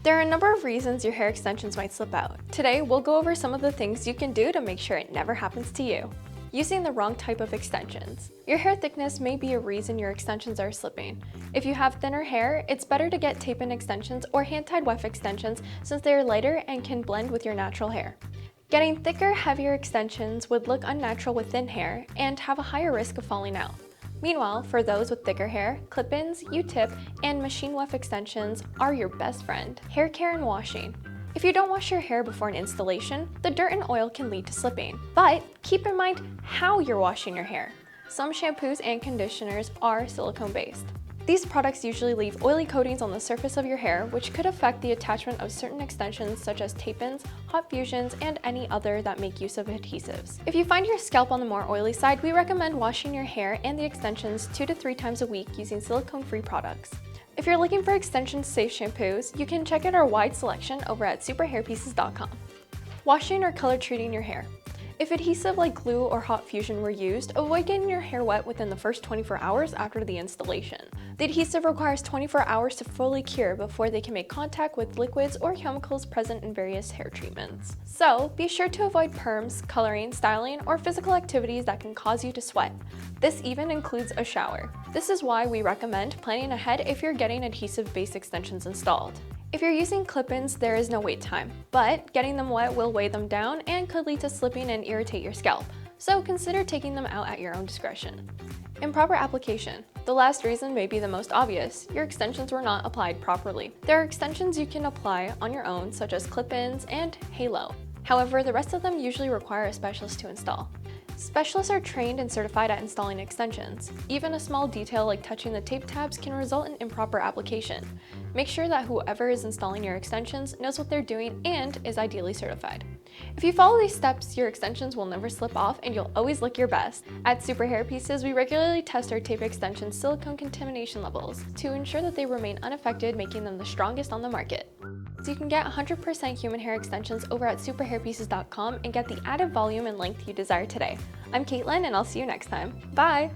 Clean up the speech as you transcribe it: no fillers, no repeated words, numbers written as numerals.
There are a number of reasons your hair extensions might slip out. Today, we'll go over some of the things you can do to make sure it never happens to you. Using the wrong type of extensions. Your hair thickness may be a reason your extensions are slipping. If you have thinner hair, it's better to get tape-in extensions or hand-tied weft extensions since they are lighter and can blend with your natural hair. Getting thicker, heavier extensions would look unnatural with thin hair and have a higher risk of falling out. Meanwhile, for those with thicker hair, clip-ins, U-tip, and machine weft extensions are your best friend. Hair care and washing. If you don't wash your hair before an installation, the dirt and oil can lead to slipping. But keep in mind how you're washing your hair. Some shampoos and conditioners are silicone-based. These products usually leave oily coatings on the surface of your hair, which could affect the attachment of certain extensions such as tape-ins, hot fusions, and any other that make use of adhesives. If you find your scalp on the more oily side, we recommend washing your hair and the extensions 2 to 3 times a week using silicone-free products. If you're looking for extension-safe shampoos, you can check out our wide selection over at SuperHairPieces.com. Washing or color treating your hair. If adhesive like glue or hot fusion were used, avoid getting your hair wet within the first 24 hours after the installation. The adhesive requires 24 hours to fully cure before they can make contact with liquids or chemicals present in various hair treatments. So, be sure to avoid perms, coloring, styling, or physical activities that can cause you to sweat. This even includes a shower. This is why we recommend planning ahead if you're getting adhesive-based extensions installed. If you're using clip-ins, there is no wait time, but getting them wet will weigh them down and could lead to slipping and irritate your scalp, so consider taking them out at your own discretion. Improper application. The last reason may be the most obvious. Your extensions were not applied properly. There are extensions you can apply on your own, such as clip-ins and halo. However, the rest of them usually require a specialist to install. Specialists are trained and certified at installing extensions. Even a small detail like touching the tape tabs can result in improper application. Make sure that whoever is installing your extensions knows what they're doing and is ideally certified. If you follow these steps, your extensions will never slip off and you'll always look your best. At Super Hair Pieces, we regularly test our tape extension silicone contamination levels to ensure that they remain unaffected, making them the strongest on the market. So you can get 100% human hair extensions over at SuperHairPieces.com and get the added volume and length you desire today. I'm Katelyn and I'll see you next time. Bye!